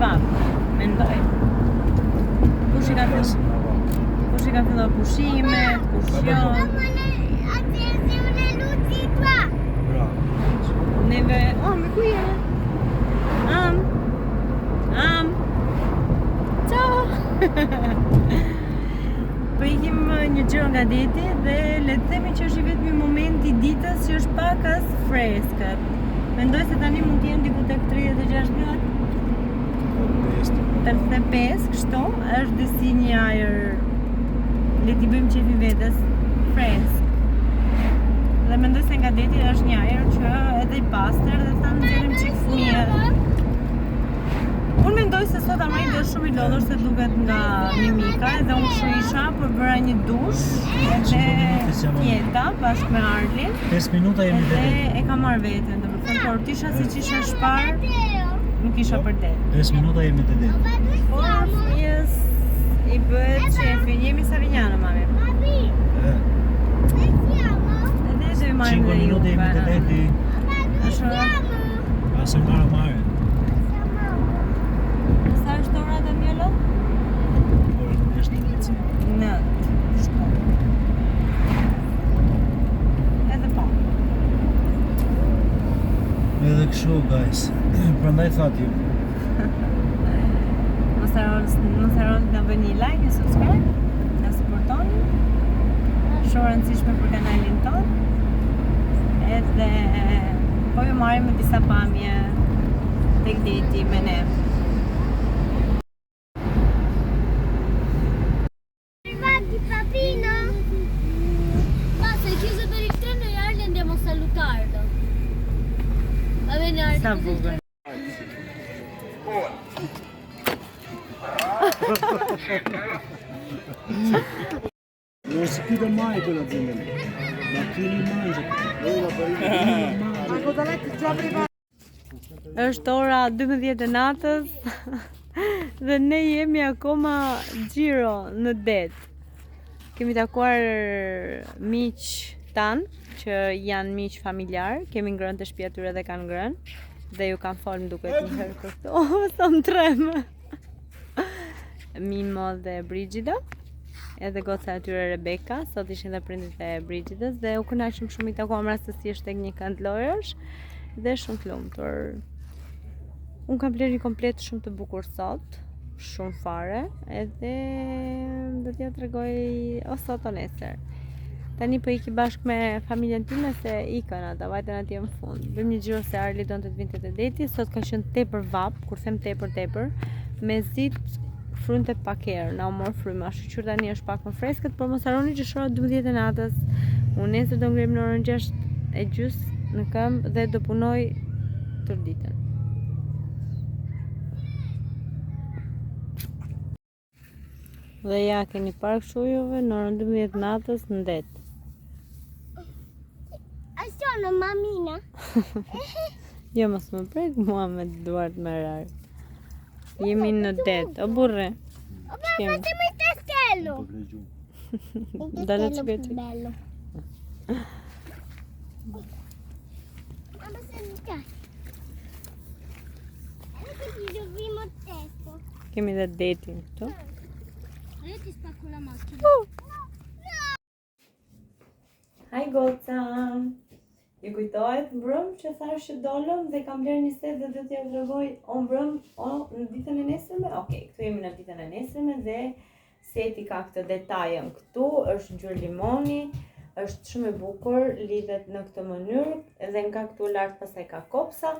vap, mendoj. Kush i ka filluar pushimet, kush jo. Neve, me ku je? Ciao! Po ikim një gjë nga deti dhe le të themi që është i vetmi moment i ditës që është pak as freskët. Mendoj se tani mund të jenë diku tek 36 gradë. 35, kështu, është disi një ajër, le t'i bëjmë qefi vetes, fresk. Dhe mendoj se nga deti është një ajër që edhe i pastër dhe thamë nxjerrim çik fëmijë. Unë mendoj se sot amaj dhe shumë i lodhur se duket nga mimika edhe unë kështu isha për bëra një dush edhe tjeta bashkë me Arlin. 5 minuta jemi dhe e kam marrë veten, domethënë por tisha siç isha shpar, nuk isha për det. 5 minuta jemi te det. Por fëmijës i bëhet shefi, jemi Savignano, mami. Edhe do i marrim 5 minuta jemi te deti. Asë marë. Sa është ora Danielo? Ora nuk është 9. Edhe po. Edhe kështu guys. Prandaj thatë ju. Mos harroni të na bëni një like e subscribe, na supportoni. Shumë e rëndësishme për kanalin ton. Edhe po ju marrim me disa pamje tek deti me ne. Papino! Basta, è chiuso per il treno e Arli andiamo a salutarlo. Va bene Arli? Sa bukur. Non si chiude mai quella zona. Ma chi li mangia? Është ora 12 e natës dhe ne jemi akoma xhiro në det. Kemi takuar miq tan që janë miq familjar, kemi ngrënë të shtëpia tyre dhe kanë ngrënë dhe ju kanë folë duket një herë për këto. Oh, sa më trem. Mimo dhe Brigida, edhe goca e tyre Rebeka, sot ishin dhe prindit e Brigidës dhe u kënaqëm shumë i takuam rastësisht tek një këndlojësh dhe shumë të lumtur. Unë kam bler një komplet shumë të bukur sot, shumë fare, edhe do t'ja tregoj o sot o nesër. Tani po iki bashkë me familjen time se ikën ata, vajten atje në fund. Bëjmë një xhiro se Arli donte të vinte te deti, sot ka qenë tepër vap, kur them tepër, me zit frunte pak erë, na u mor fryma, shqyr tani është pak më freskët, por mos harroni që është ora 12 e natës. Unë nesër do ngrem në orën 6:30 në këmbë dhe do punoj tër ditën. Dhe ja keni parë kështu juve në orën 12 natës në det. Sono mammina. Jo mos më prek mua me duart me rar. Jemi në det, o burre. Fatemi il castello. Dalle ciocchetti. Bello. Ma se mi piace. Adesso ci dobbiamo testo. Kemi dhe detin këtu. Io ti spacco la macchina. Haj goca. Ju kujtohet mbrëm që thash që dolëm dhe kam bler një set dhe do t'ja tregoj o mbrëm o në ditën e nesërme. Okej, këtu jemi në ditën e nesërme dhe seti ka këtë detajën këtu, është ngjyrë limoni, është shumë e bukur, lidhet në këtë mënyrë dhe nga këtu lart pastaj ka kopsa,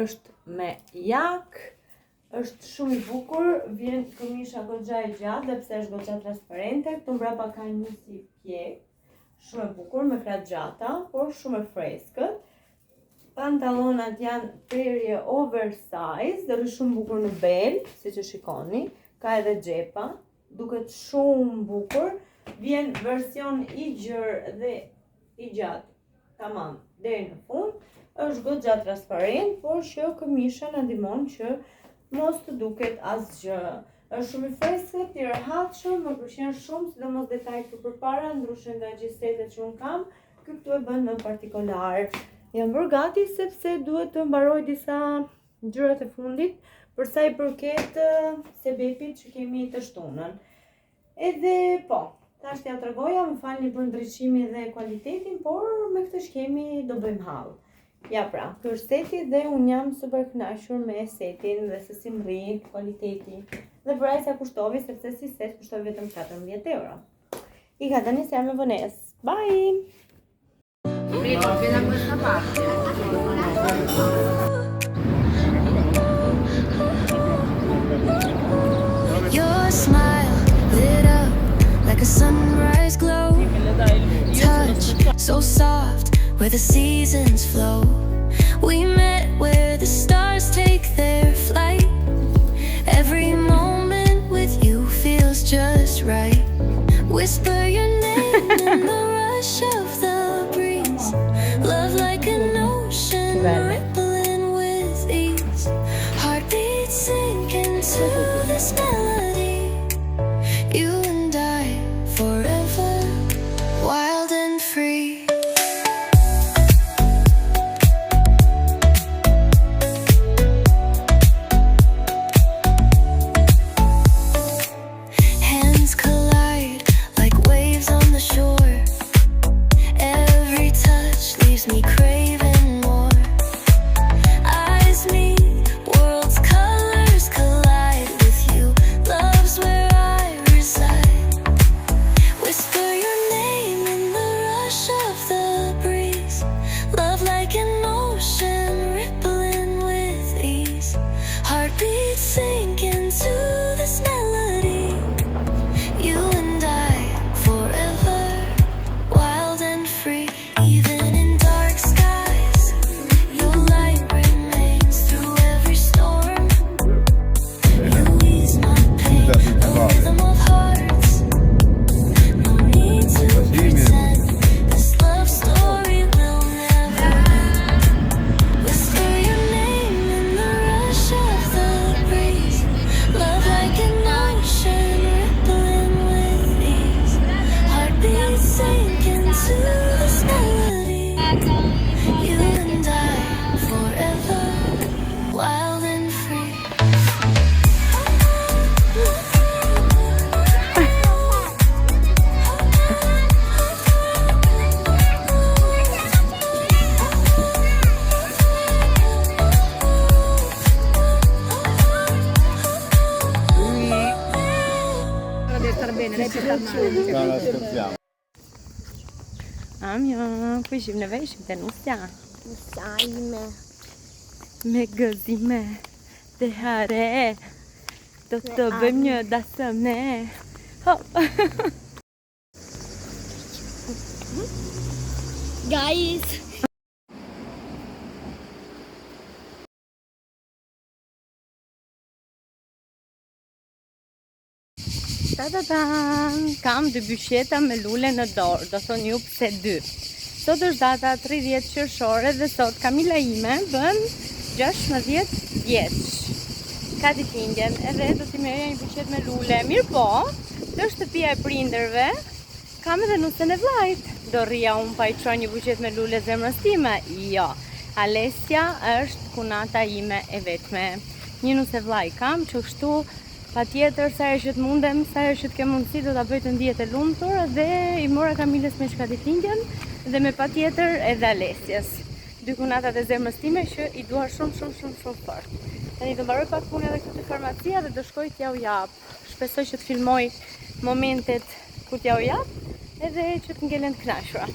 është me jak, është shumë i bukur, vjen këmisha goxha e gjatë dhe pse është goxha transparente, këtu mbrapa ka një si pjek. Shumë e bukur me krah gjata, por shumë e freskët. Pantallonat janë prerje oversize, dhe është shumë bukur në bel, siç e shikoni. Ka edhe xhepa, duket shumë bukur. Vjen version i gjerë dhe i gjatë, tamam, deri në fund. Është goxha transparent, por që këmisha na ndihmon që mos të duket asgjë. Është shumë i freskët, i rehatshëm, më pëlqen shumë, sidomos detaji këtu përpara, ndryshe nga gjithë setet që unë kam, këtu e bën më partikolar. Jam bërë gati sepse duhet të mbaroj disa Ngjyrat e fundit për sa i përket sebepit që kemi të shtunën. Edhe po, tash t'ja tregoja, më falni për ndryshimin dhe kualitetin, por me këtë që kemi do bëjmë hall. Ja pra, ky është seti dhe unë jam super kënaqur me setin dhe se si më rri kualiteti. Dhe për aq sa kushtovi, sepse si set kushtoi vetëm 14 euro. I ka tani se jam me vonesë. Bye! Your smile lit up like a sunrise glow. Touch so soft where the seasons flow. We met where the stars take their flight. Every moment with you feels just right. Whisper your name in the rush of the breeze. Love like an ocean rippling with ease. Heartbeats sink into this melody. You and I forever, wild and free. Hands collide like waves on the shore. Every touch leaves me craving more. Eyes meet, worlds colors collide with you. Love's where I reside. Whisper your name in the rush of the breeze. Love like an ocean rippling with ease. Heartbeats sink into this melody. You and I forever, wild and free. Even in dark skies, your light remains through every storm. You ease my pain, the rhythm of hearts. No need to pretend, this love story will never end. Whisper your name in the rush of the breeze. Love like an ocean rippling with ease. Heartbeats sink into this melody. You and I forever, wild and free. No, scherziamo. Amja, ku ishim në veshim të nusja. Sajme. Me gëzime dhe hare, do të bëjmë një dasëme. Ho. Guys. Ta-ta-tan! Kam 2 bysheta me lule në dorë, do thonë ju pse 2. Sot është data 30 qershore dhe sot Kamila ime bën 16 vjeç. Ka ditëlindjen edhe do t'i merrja një byqet me lule. Mirë po, të shtëpia e prindërve, kam edhe nusën e vllajt. Do rria unë pa i çoj një byqet me lule zemrës time? Jo. Alesja është kunata ime e vetme. Një nusë e vllaj kam, që kështu patjetër sa herë që të mundem, sa herë që të kem mundësi do ta bëj të ndihet e lumtur dhe i mora Kamilës me çka ditëlindjen dhe me patjetër edhe Alesjes. 2 kunatat e zemrës time që i dua shumë fort. Tani do mbaroj pak punë edhe këtu te farmacia dhe do shkoj t'ja u jap. Shpresoj që të filmoj momentet kur t'ja u jap edhe që të ngelen të kënaqura.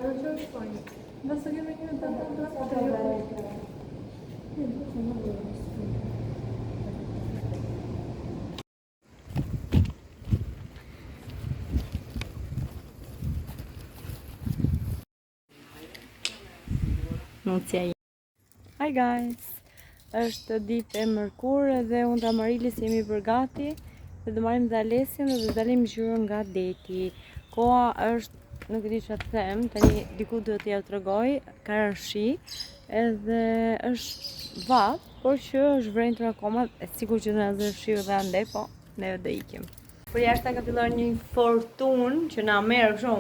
Hi guys! Është ditë e mërkurë dhe unë dhe Amarilis jemi përgati dhe do marrim dhe Alesin dhe do dalim zhurën nga deti. Koha është, nuk e di çfarë të them, tani diku duhet t'ja tregoj, ka rënë shi edhe është vat, por që është vrentur akoma, e sigur që do na zë shiu dhe andej, po ne do ikim. Por jashta ka filluar një fortunë që na merr kështu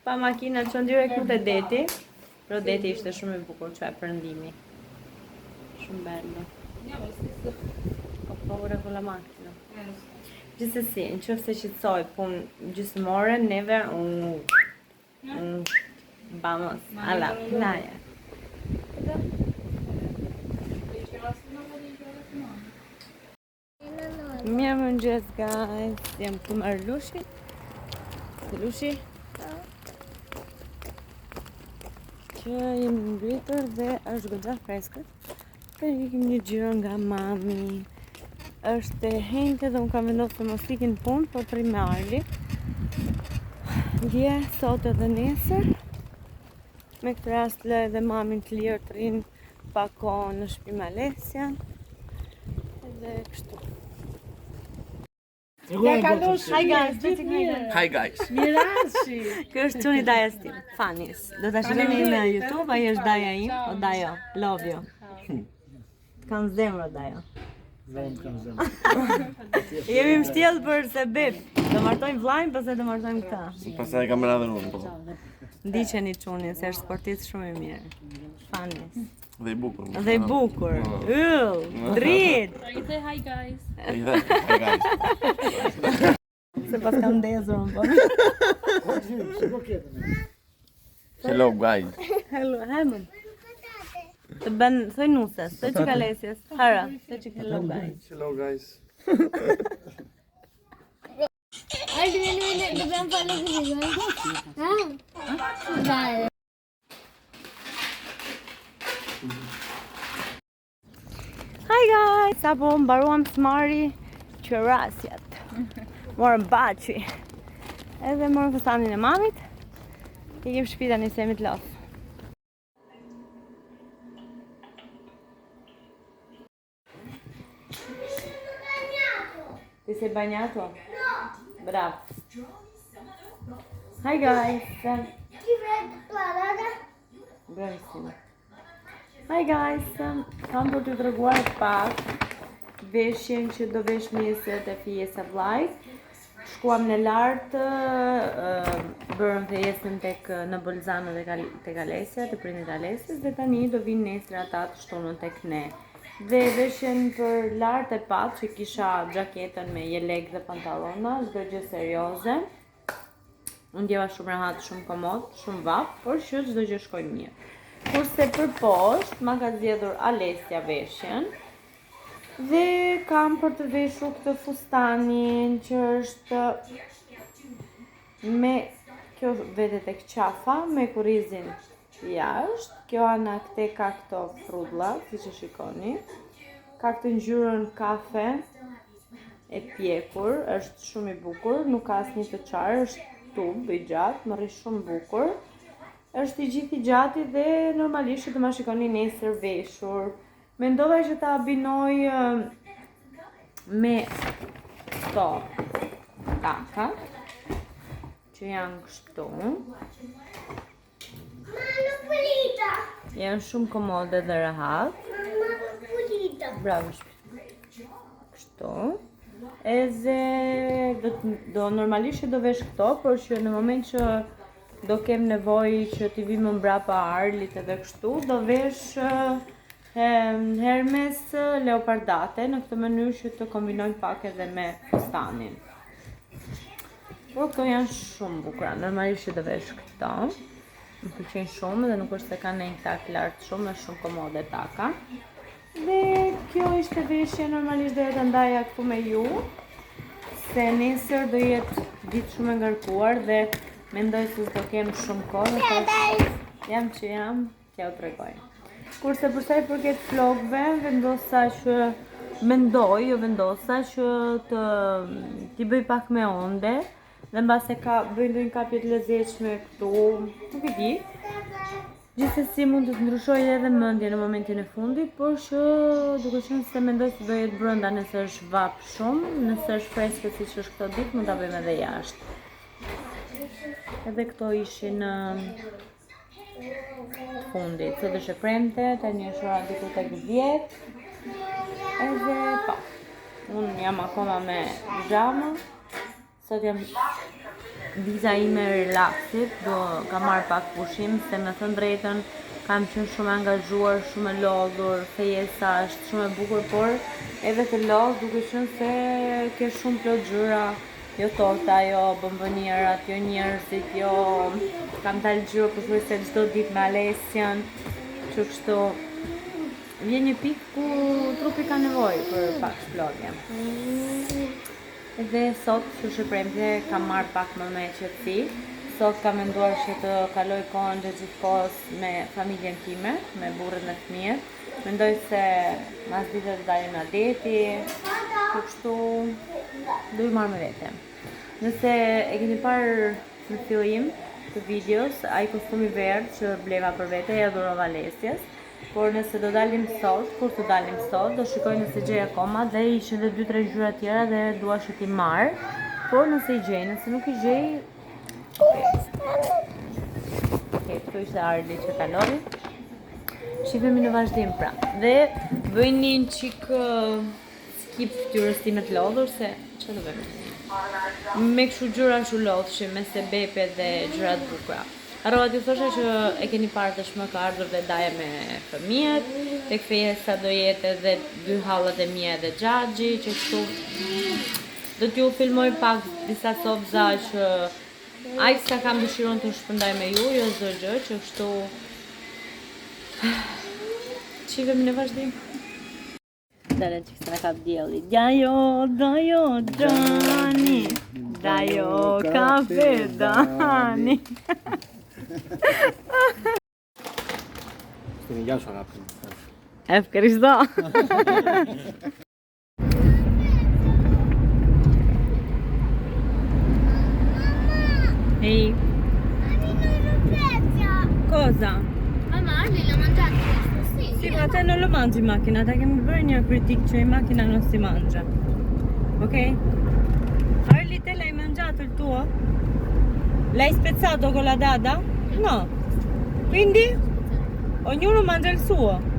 pa makina çon direkt te deti. Però deti ishte shumë i bukur, cioè perëndimi. Shumë bello. Ho paura con la macchina. Gjithsesi, nëse shqetësoj punë gjysmore, neve vamos a la playa. Mirëmëngjes guys, jam këtu me Lushi. Lushi? Që jemi ngritur dhe është goxha freskët. Të ikim një gjiro nga mami. Është e henjte dhe unë kam vendosur të mos ikin punë, por të rrim me Arli. Dje, sot edhe nesër. Me këtë rast lë edhe mamin të lirë të rinë pak kohë në shtëpi me Alesian. Edhe kështu. Ja kalosh. Hi guys, Hi guys. Mirashi. Ky është çuni dajas tim, Fanis. Do ta shikoni në YouTube, ai është daja im, o dajo, love you. Kanë zemër dajo. Jemi mbështjellë për sebeb. Do martojmë vllajin, pastaj do martojmë këtë. Pastaj kam radhën unë. Po. Ndiqeni çunin se është sportist shumë i mirë. Fanis. Dhe i bukur. Dhe i bukur. Yll, drit. I say hi guys. Hi guys. Se pas kam ndezur unë po. Hello guys. Hello, Herman. Të bën, thoj nuses, thoj që kalesjes. Hara, thoj që hello guys. Hello guys. Ai vjen dobbiamo fare così. Dai. Hi guys, sapo mbaruam të marri qërasjat. Morëm baçi. Edhe morëm fastanin e mamit. Ikim shpita një semit lof. Ti sei bagnato? No. Bravo. Hi guys. Bravissimo. Hi guys. Kam për të treguar pak veshjen që do vesh nesër te fijesa vllajt. Shkuam në lartë, bërëm fejesën tek në Bolzano tek Alesia, të prindit Alesias, dhe tani do vinë nesër ata të shtunën tek ne. Dhe veshjen për lartë e pat që kisha xhaketën me jelek dhe pantallona, çdo gjë serioze. Unë ndjeva shumë rahat, shumë komod, shumë vap, por që çdo gjë shkoi mirë. Kurse për poshtë ma ka zgjedhur Alesia veshjen. Dhe kam për të veshur këtë fustanin që është me, kjo vete tek qafa, me kurrizin jashtë. Kjo ana këte ka këto frudlla, si që shikoni. Ka këtë ngjyrën kafe e pjekur, është shumë i bukur, nuk ka asnjë të qarë, është tub i gjatë, më rri shumë bukur. Është i gjithë i gjati dhe normalisht do ma shikoni nesër veshur. Mendova që ta abinoj me këto taka, që janë kështu. Janë shumë komode dhe rahat. Bravo shpirë. Kështu. Edhe do normalisht do vesh këto, por që në moment që do kem nevojë që t'i vi më mbrapa Arlit edhe kështu, do vesh Hermes leopardate në këtë mënyrë që të kombinojmë pak edhe me fustanin. Por këto janë shumë bukura, normalisht që do vesh këto. Më pëlqejnë shumë dhe nuk është se ka ndonjë tak lart shumë, është shumë komode taka. Dhe kjo ishte veshje, normalisht do jetë ndaja këtu me ju, se nesër do jetë ditë shumë e ngarkuar dhe Mendoj se s'do kem shumë kohë, jam që jam, t'ja u tregoj. Kurse për sa i përket vlogve, vendosa që t'i bëj pak me onde, dhe mbase bëj ndonjë kapje të lezetshme këtu, nuk e di. Gjithsesi mund të të ndryshoj edhe mendje në momentin e fundit, por që duke qenë se mendoj se do jetë brenda nëse është vap shumë, nëse është freskët siç është këto ditë, mund ta bëjmë edhe jashtë. Edhe këto ishin fundit, sot është e premte, tani është ora diku tek 10. Edhe po, unë jam akoma me pijama, sot jam viza ime relaksit, kam marrë pak pushim, se me thënë drejtën kam qenë shumë angazhuar, shumë e lodhur, fejesa është shumë e bukur, por edhe të lodh duke qenë se ke shumë plot gjëra, jo torta, jo bomboniera, jo njerëzit, jo kam dalë gjyra pothuajse çdo ditë me Alesian, kështu vjen një pikë ku trupi ka nevojë për pak shplodhje. Edhe sot, që është e premte, kam marrë pak më me qetësi. Sot kam menduar që të kaloj kohën të gjithkohës me familjen time, me burrin e fëmijët. Mendoj se mas ditës të dalim në deti, kështu do i marrë me vete. Nëse e keni parë në fillim të videos, ai kostumi verdh që bleva për vete, ja dhurova Alesias. Por nëse do dalim sot, kur të dalim sot, do shikoj nëse gjej akoma dhe ishin edhe 2-3 gjyra tjera dhe dua që t'i marr. Por nëse i gjej, nëse nuk i gjej, okay, këtu ishte Arli që kaloi. Shifemi në vazhdim pra. Dhe bëjni një çik skip fytyrës time të lodhur se çfarë do bëjmë? Me kështu gjëra lodhshim, me sebepe dhe gjëra të bukura. Harrova t'ju thosha që e keni parë tashmë ka ardhur dhe daja me fëmijët, tek fejesa do jetë edhe 2 hallat e mia dhe Xhaxhi, që kështu do t'ju filmoj pak disa sobza që aq sa kam dëshiron të shpërndaj me ju, jo çdo gjë, që kështu shifemi në vazhdim. Dale që se në kap djeli. Dajo, Gjani, dajo, kafe, Dani. Στην υγεία σου, αγάπη μου. Ευχαριστώ. Ehi. Cosa? Mamma, Arli l'ha mangiato questo, sì. Sì, ma te non lo mangi in macchina, dai che mi bërë një kritik që in macchina non si mangia. Ok? Arli, te l'hai mangiato il tuo? L'hai spezzato con la dada? No. Quindi? Ognuno mangia il suo.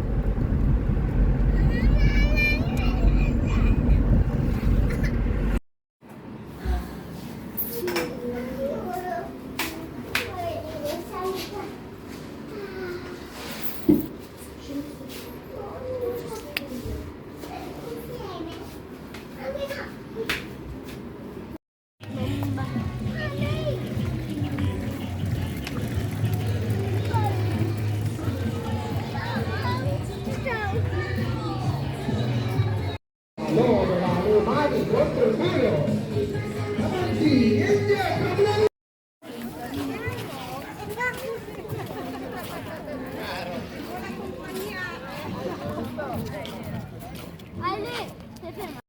Arli, stai ferma.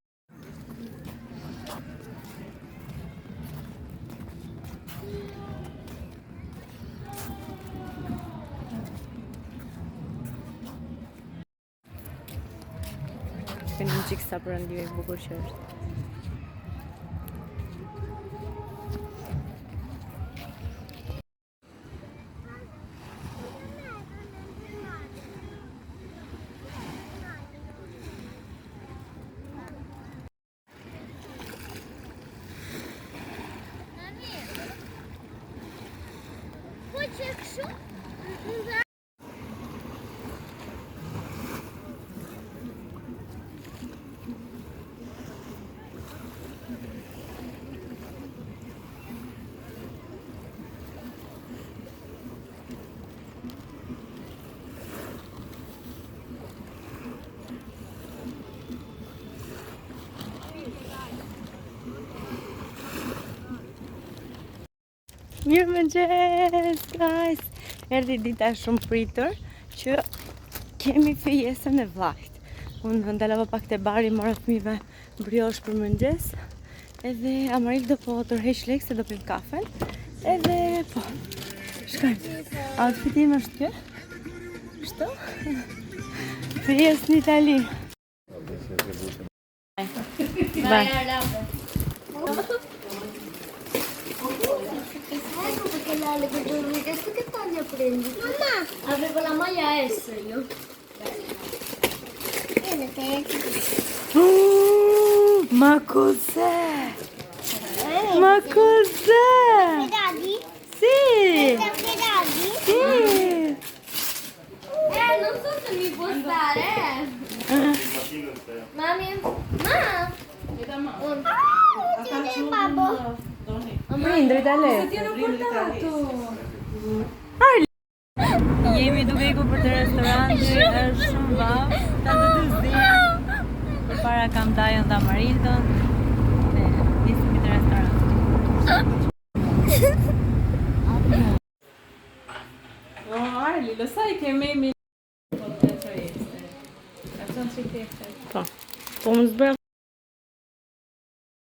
Kënë një qikë sa përëndive i bukur që është. Mirë mëngjes, guys. Erdhi dita shumë pritur që kemi fejesën e vllajt. Unë ndalava pak te bari, mora fëmijëve briosh për mëngjes. Edhe Amaril do po tërheq lekë se do pim kafen. Edhe po. Shkojmë. Outfiti im është kjo. Kështu? Fejesë në Itali. Vai. Ecco perché l'ale che dormi, questo che taglia prendi? Mamma! Avevo la maglia S io. Ma cos'è? Ma cos'è? Pedali? Sì! Pedali? Sì! Non so se mi può stare, Mami? Ma? Babbo. Prindri da lei. Jemi duke ikur për të restoranti, është shumë vaf, ta të dy zdinë. Për para kam Dajon dhe Amarildon, dhe nisim të restoranti. Arli, lo sai che me mi... Po, po më zbërë